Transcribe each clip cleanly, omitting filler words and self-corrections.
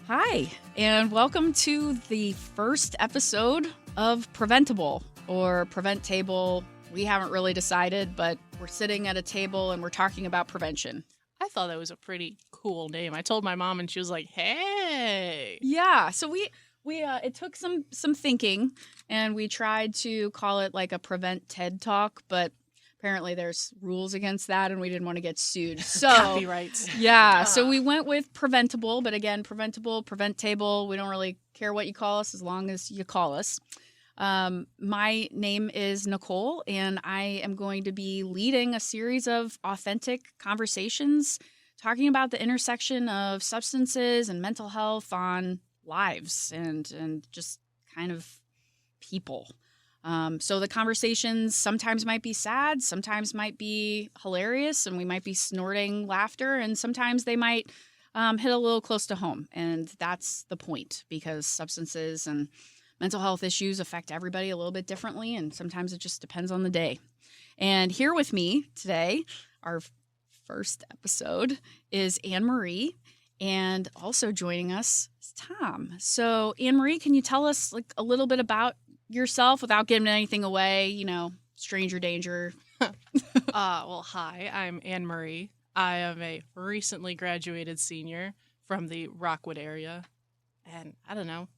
Hi, and welcome to the first episode of PrevenTable or PrevenTable. We haven't really decided, but we're sitting at a table and we're talking about prevention. I thought that was a pretty cool name. I told my mom and she was like, "Hey." Yeah, so we it took some thinking, and we tried to call it like a Prevent TED Talk, but apparently there's rules against that and we didn't want to get sued. So Copyrights. Yeah, so we went with PrevenTable, but again, PrevenTable, PrevenTable, we don't really care what you call us as long as you call us. My name is Nichole, and I am going to be leading a series of authentic conversations talking about the intersection of substances and mental health on lives and just kind of people. So the conversations sometimes might be sad, sometimes might be hilarious, and we might be snorting laughter, and sometimes they might hit a little close to home. And that's the point, because substances and mental health issues affect everybody a little bit differently, and sometimes it just depends on the day. And here with me today, our first episode, is Annemarie, and also joining us is Tom. So Annemarie, can you tell us like a little bit about yourself without giving anything away, stranger danger? Well, hi, I'm Annemarie. I am a recently graduated senior from the Rockwood area. And I don't know.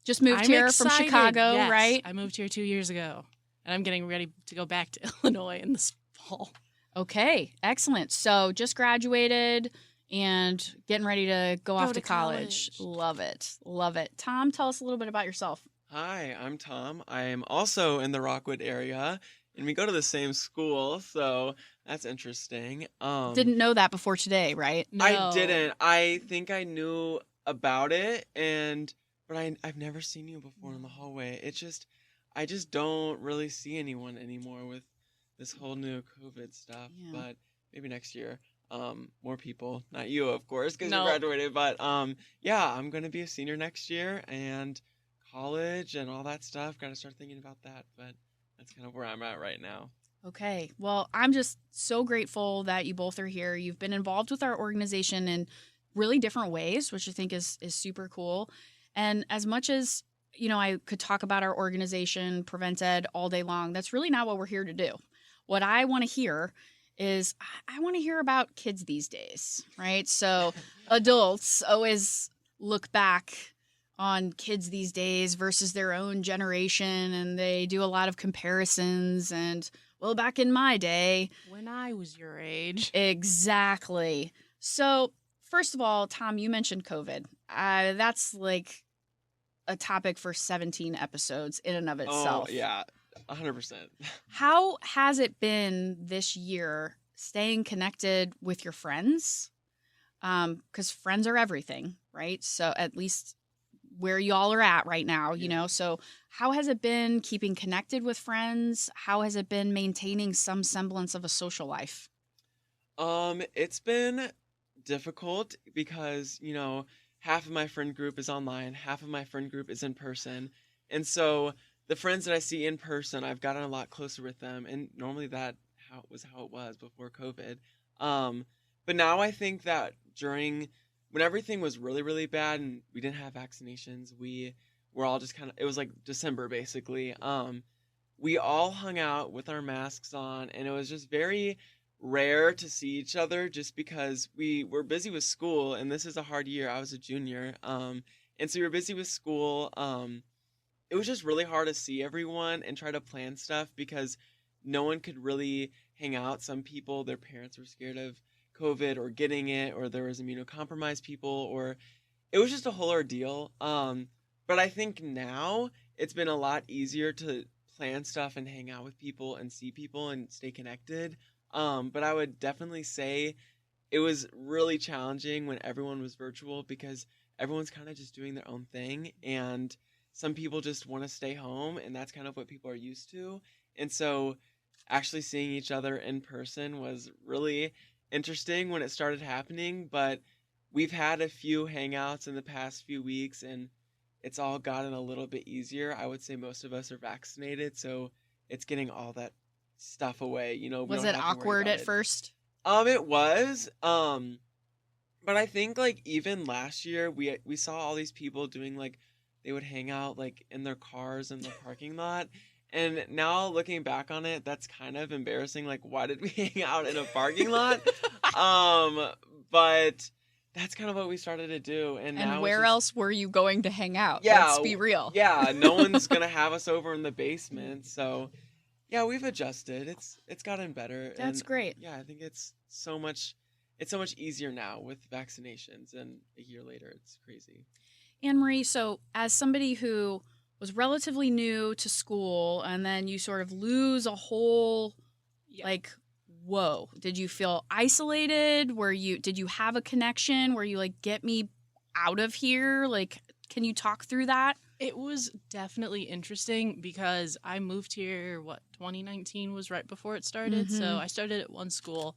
Just moved here from Chicago, yes, right? I moved here 2 years ago. And I'm getting ready to go back to Illinois in this fall. Okay, excellent. So just graduated and getting ready to go off to college. Love it. Love it. Tom, tell us a little bit about yourself. Hi, I'm Tom. I'm also in the Rockwood area, and we go to the same school, so that's interesting. Didn't know that before today, right? No. I didn't. I think I knew about it, but I've never seen you before in the hallway. I just don't really see anyone anymore with this whole new COVID stuff. Yeah. But maybe next year, more people. Not you, of course, because No. you graduated. But yeah, I'm gonna be a senior next year, and college and all that stuff. Got to start thinking about that, but that's kind of where I'm at right now. Okay. Well, I'm just so grateful that you both are here. You've been involved with our organization in really different ways, which I think is super cool. And as much as, I could talk about our organization, Prevent+Ed, all day long, that's really not what we're here to do. What I want to hear is I want to hear about kids these days, right? So adults always look back on kids these days versus their own generation, and they do a lot of comparisons and, well, back in my day. When I was your age. Exactly. So first of all, Tom, you mentioned COVID. That's like a topic for 17 episomes in and of itself. Oh, yeah, 100%. How has it been this year staying connected with your friends? Because friends are everything, right? So at least where y'all are at right now, So how has it been keeping connected with friends? How has it been maintaining some semblance of a social life? It's been difficult because, half of my friend group is online, half of my friend group is in person. And so the friends that I see in person, I've gotten a lot closer with them. And normally that was how it was before COVID. But now I think that when everything was really, really bad and we didn't have vaccinations, we were all just it was like December, basically. We all hung out with our masks on, and it was just very rare to see each other just because we were busy with school, and this is a hard year. I was a junior, and so we were busy with school. It was just really hard to see everyone and try to plan stuff because no one could really hang out. Some people, their parents were scared of COVID or getting it, or there was immunocompromised people, or it was just a whole ordeal. But I think now it's been a lot easier to plan stuff and hang out with people and see people and stay connected. But I would definitely say it was really challenging when everyone was virtual because everyone's kind of just doing their own thing, and some people just want to stay home, and that's kind of what people are used to. And so actually seeing each other in person was really interesting when it started happening, but we've had a few hangouts in the past few weeks, and it's all gotten a little bit easier. I would say most of us are vaccinated, so it's getting all that stuff away. Was it awkward at first? It was. But I think like even last year we saw all these people doing like they would hang out like in their cars in the parking lot. And now looking back on it, that's kind of embarrassing. Like, why did we hang out in a parking lot? But that's kind of what we started to do. And now where else were you going to hang out? Yeah, Let's be real. Yeah, no one's gonna have us over in the basement. So yeah, we've adjusted. It's gotten better. That's and, great. Yeah, I think it's so much easier now with vaccinations, and a year later, it's crazy. Annemarie, so as somebody who was relatively new to school, and then you sort of lose a whole, like, whoa, did you feel isolated? Did you have a connection where you like, get me out of here? Like, can you talk through that? It was definitely interesting because I moved here, 2019 was right before it started. Mm-hmm. So I started at one school.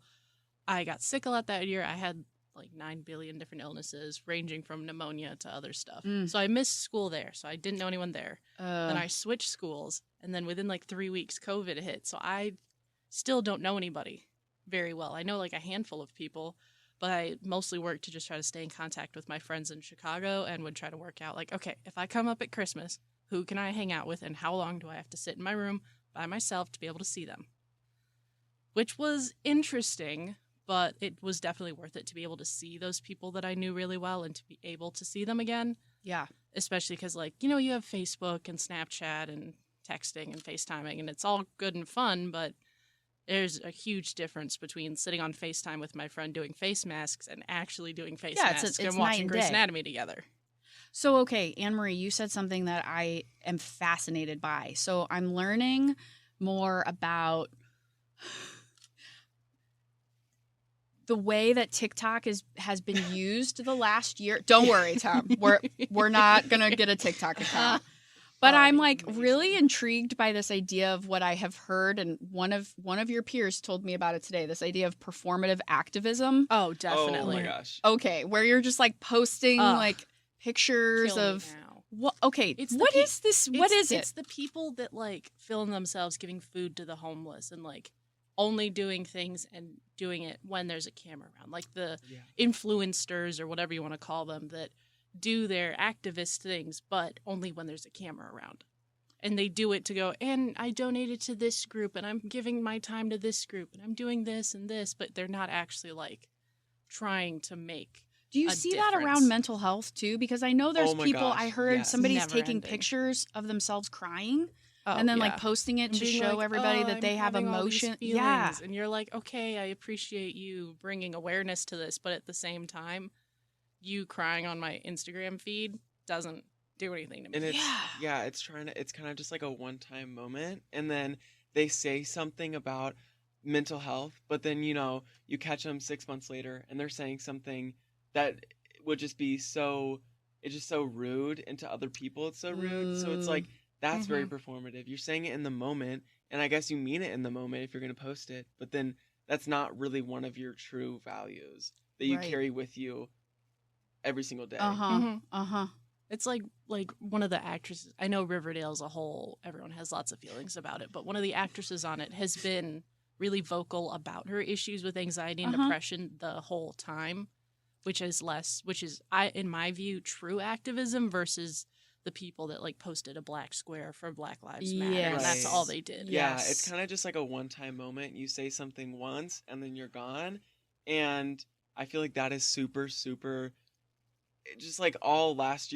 I got sick a lot that year. I had like 9 billion different illnesses ranging from pneumonia to other stuff. So I missed school there. So I didn't know anyone there. Then I switched schools. And then within like 3 weeks, COVID hit. So I still don't know anybody very well. I know like a handful of people, but I mostly worked to just try to stay in contact with my friends in Chicago and would try to work out like, okay, if I come up at Christmas, who can I hang out with and how long do I have to sit in my room by myself to be able to see them? Which was interesting, but it was definitely worth it to be able to see those people that I knew really well and to be able to see them again. Yeah. Especially because, like, you know, you have Facebook and Snapchat and texting and FaceTiming, and it's all good and fun, but there's a huge difference between sitting on FaceTime with my friend doing face masks and actually doing face masks and watching Grey's Anatomy together. So, okay, Annemarie, you said something that I am fascinated by. So I'm learning more about the way that TikTok has been used the last year. Don't worry, Tom. We're not gonna get a TikTok account. But I'm like really intrigued by this idea of what I have heard, and one of your peers told me about it today. This idea of performative activism. Oh, definitely. Oh my gosh. Okay, where you're just like posting like pictures of what? Okay, what is this? What is it? It's the people that like film themselves giving food to the homeless and like only doing things and doing it when there's a camera around, like the influencers or whatever you want to call them that do their activist things, but only when there's a camera around. And they do it to go, and I donated to this group, and I'm giving my time to this group, and I'm doing this and this, but they're not actually like trying to make. Do you see that around mental health too? Because I know there's people. Gosh, I heard somebody's Never taking ending. pictures of themselves crying. Oh, and then like posting it and to being show like, everybody "Oh, that they I'm have having all these emotion. feelings." Yeah. And you're like, okay, I appreciate you bringing awareness to this, but at the same time, you crying on my Instagram feed doesn't do anything to me. And it's kind of just like a one-time moment, and then they say something about mental health, but then you catch them 6 months later and they're saying something that would just be so rude, and to other people it's so rude. So it's like that's very performative. You're saying it in the moment, and I guess you mean it in the moment if you're going to post it, but then that's not really one of your true values that you carry with you every single day. It's like one of the actresses, I know Riverdale as a whole, everyone has lots of feelings about it, but one of the actresses on it has been really vocal about her issues with anxiety and depression the whole time, which is in my view, true activism versus the people that like posted a black square for Black Lives Matter. Yes. And that's all they did. Yeah, it's kind of just like a one-time moment. You say something once and then you're gone. And I feel like that is super, super, just like this whole last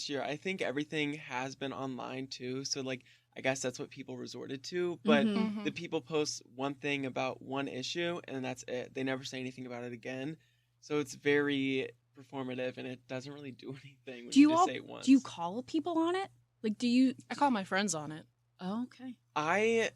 year, I think everything has been online too. So like, I guess that's what people resorted to. But the people post one thing about one issue and that's it. They never say anything about it again. So it's very performative, and it doesn't really do anything when you just say it once. Do you call people on it? Like, I call my friends on it. Oh, okay. I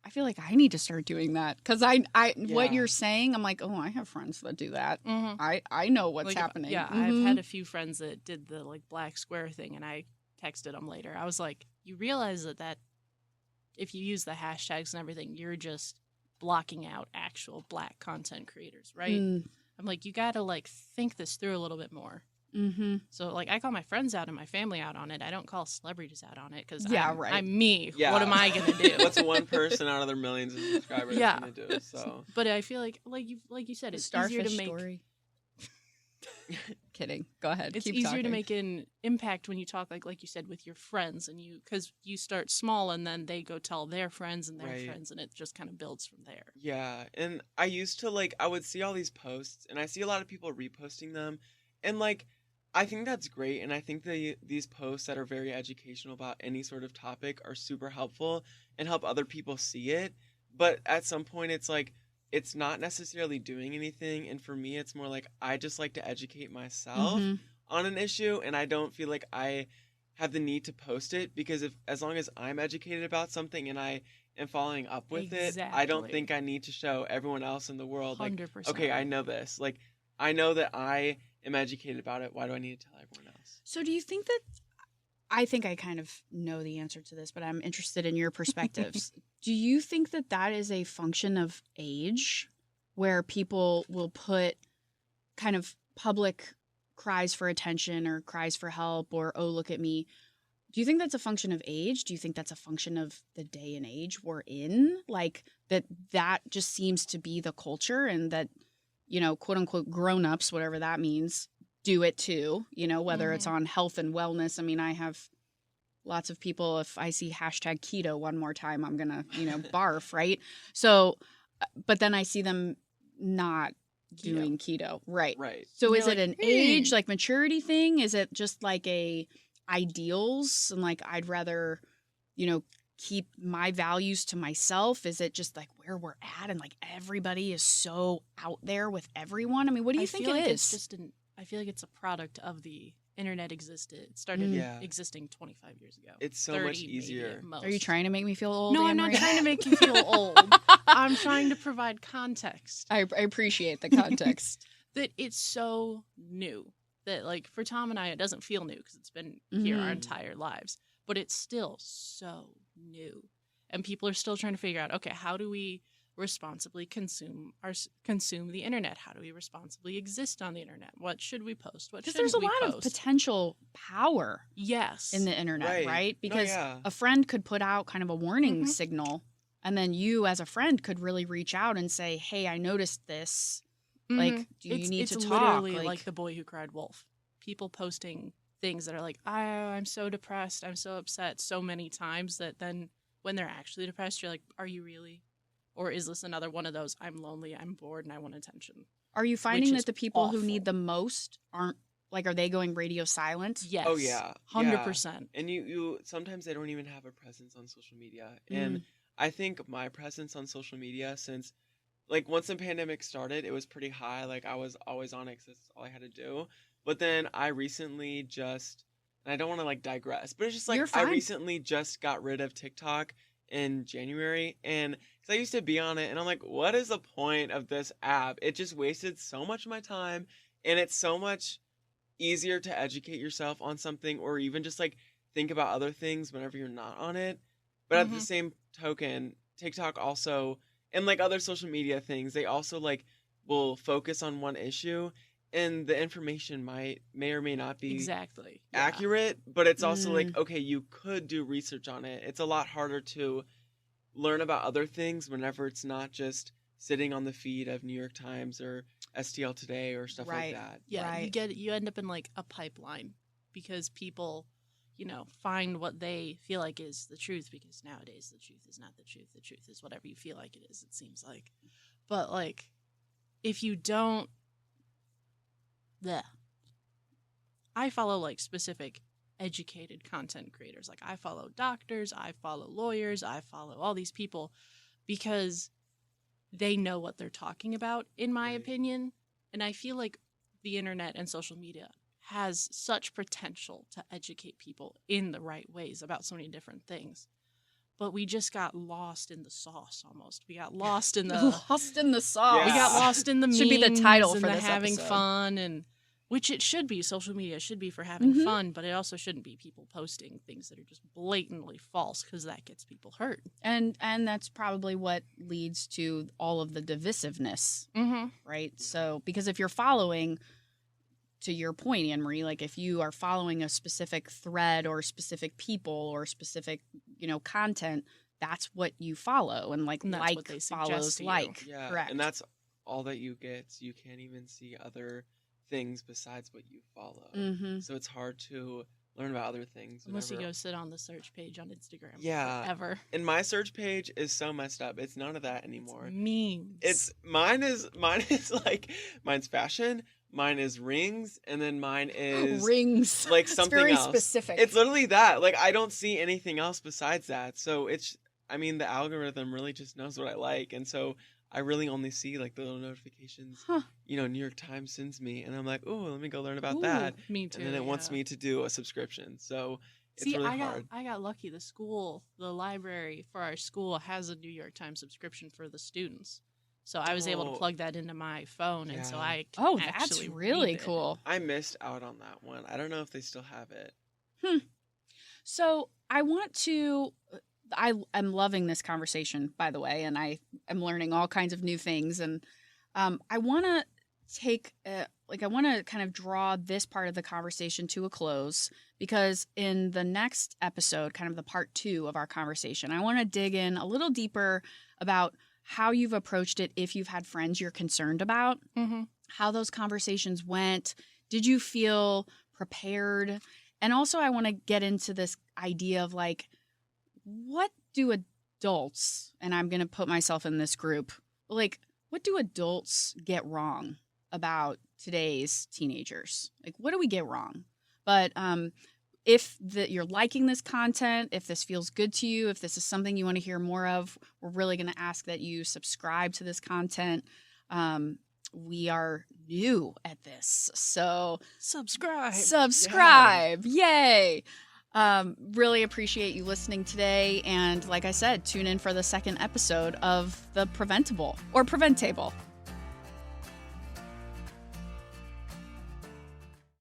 feel like I need to start doing that because what you're saying, I'm like, oh, I have friends that do that. I know what's happening. I've had a few friends that did the like black square thing, and I texted them later. I was like, you realize that if you use the hashtags and everything, you're just blocking out actual black content creators, right? I'm like, you gotta like think this through a little bit more. So like, I call my friends out and my family out on it. I don't call celebrities out on it because I'm me. Yeah. What am I gonna do? What's one person out of their millions of subscribers gonna do? So, but I feel like you said, it's easier to make. Story. Kidding. Go ahead. It's Keep easier talking. to make an impact when you talk like you said with your friends, and because you start small and then they go tell their friends and their Right. friends, and it just kind of builds from there. Yeah, and I used to I would see all these posts, and I see a lot of people reposting them, and I think that's great, and I think these posts that are very educational about any sort of topic are super helpful and help other people see it. But at some point, it's not necessarily doing anything, and for me, it's more I just like to educate myself on an issue, and I don't feel like I have the need to post it, because as long as I'm educated about something and I am following up with it, I don't think I need to show everyone else in the world 100%. okay, I know this. I know that I am educated about it. Why do I need to tell everyone else? So do you think that, I think I kind of know the answer to this, but I'm interested in your perspectives. Do you think that that is a function of age, where people will put kind of public cries for attention or cries for help or, oh, look at me? Do you think that's a function of age? Do you think that's a function of the day and age we're in? That just seems to be the culture, and that, quote unquote grown-ups, whatever that means, do it too, whether it's on health and wellness. I mean, I have lots of people, if I see hashtag keto one more time, I'm going to, barf, right? So, but then I see them not doing keto. Right. Right. So You're is it like, an age, maturity thing? Is it just a ideals, and I'd rather, keep my values to myself? Is it just where we're at, and everybody is so out there with everyone? I mean, what do you think it is? I feel like it's a product of the internet existed. It started existing 25 years ago. It's so 30 much maybe easier. at most. Are you trying to make me feel old? No, I'm not Annemarie? trying to make you feel old. I'm trying to provide context. I appreciate the context. That it's so new. That for Tom and I, it doesn't feel new because it's been here our entire lives. But it's still so new. And people are still trying to figure out, okay, how do we responsibly consume the internet? How do we responsibly exist on the internet? What should we post? What shouldn't we post? Because there's a lot of potential power in the internet, right? Because a friend could put out kind of a warning signal, and then you as a friend could really reach out and say, hey, I noticed this. Do you need to talk? It's literally like the boy who cried wolf. People posting things that are I'm so depressed, I'm so upset so many times, that then when they're actually depressed, you're like, are you really? Or is this another one of those, I'm lonely, I'm bored, and I want attention? Are you finding that the people who need the most aren't, are they going radio silent? Yes. Oh, yeah. 100%. Yeah. And you sometimes they don't even have a presence on social media. And I think my presence on social media, since, once the pandemic started, it was pretty high. I was always on it because that's all I had to do. But then I recently just, and I don't want to, digress, but it's just, I recently just got rid of TikTok in January, and because I used to be on it, and I'm like, what is the point of this app? It just wasted so much of my time, and it's so much easier to educate yourself on something, or even just think about other things whenever you're not on it. But at the same token, TikTok also, and other social media things, they also will focus on one issue, and the information may or may not be exactly accurate, but it's also okay, you could do research on it. It's a lot harder to learn about other things whenever it's not just sitting on the feed of New York Times or STL Today or stuff like that. Yeah, you end up in a pipeline, because people, find what they feel like is the truth, because nowadays the truth is not the truth. The truth is whatever you feel like it is, it seems like. But if you don't, I follow specific educated content creators. I follow doctors, I follow lawyers, I follow all these people, because they know what they're talking about, in my opinion. And I feel like the internet and social media has such potential to educate people in the right ways about so many different things. But we just got lost in the sauce almost. We got lost in the lost in the sauce. Yeah. We got lost in the memes. Should be the title and for the this having episode. fun, and which it should be. Social media should be for having fun, but it also shouldn't be people posting things that are just blatantly false, because that gets people hurt. And that's probably what leads to all of the divisiveness, right? So because if you're following, to your point, Annemarie, if you are following a specific thread or specific people or specific, content, that's what you follow, and And that's what they follows suggest to you. Yeah, correct. and that's all that you get. So you can't even see other things besides what you follow. Mm-hmm. So it's hard to learn about other things. Unless you go sit on the search page on Instagram. Yeah. Forever. And my search page is so messed up. It's none of that anymore. Memes. Mine is like, mine's fashion, mine is rings, and then mine is rings. like something it's very else. specific. It's literally that. Like, I don't see anything else besides that. So the algorithm really just knows what I like. And so I really only see like the little notifications, New York Times sends me, and I'm like, oh, let me go learn about that. Me too. And then it wants me to do a subscription. So it's really hard. I got lucky. The library for our school has a New York Times subscription for the students. So I was able to plug that into my phone, and so I can that's really read it. cool. I missed out on that one. I don't know if they still have it. So I want to. I'm loving this conversation, by the way, and I am learning all kinds of new things. And I want to I want to kind of draw this part of the conversation to a close, because in the next episode, kind of the part 2 of our conversation, I want to dig in a little deeper about how you've approached it if you've had friends you're concerned about, how those conversations went. Did you feel prepared? And also I want to get into this idea of like, what do adults, and I'm going to put myself in this group, like, what do adults get wrong about today's teenagers? Like, what do we get wrong? But if you're liking this content, if this feels good to you, if this is something you want to hear more of, we're really going to ask that you subscribe to this content. We are new at this, so subscribe. Yay. Really appreciate you listening today. And like I said, tune in for the second episode of the PrevenTable or PrevenTable.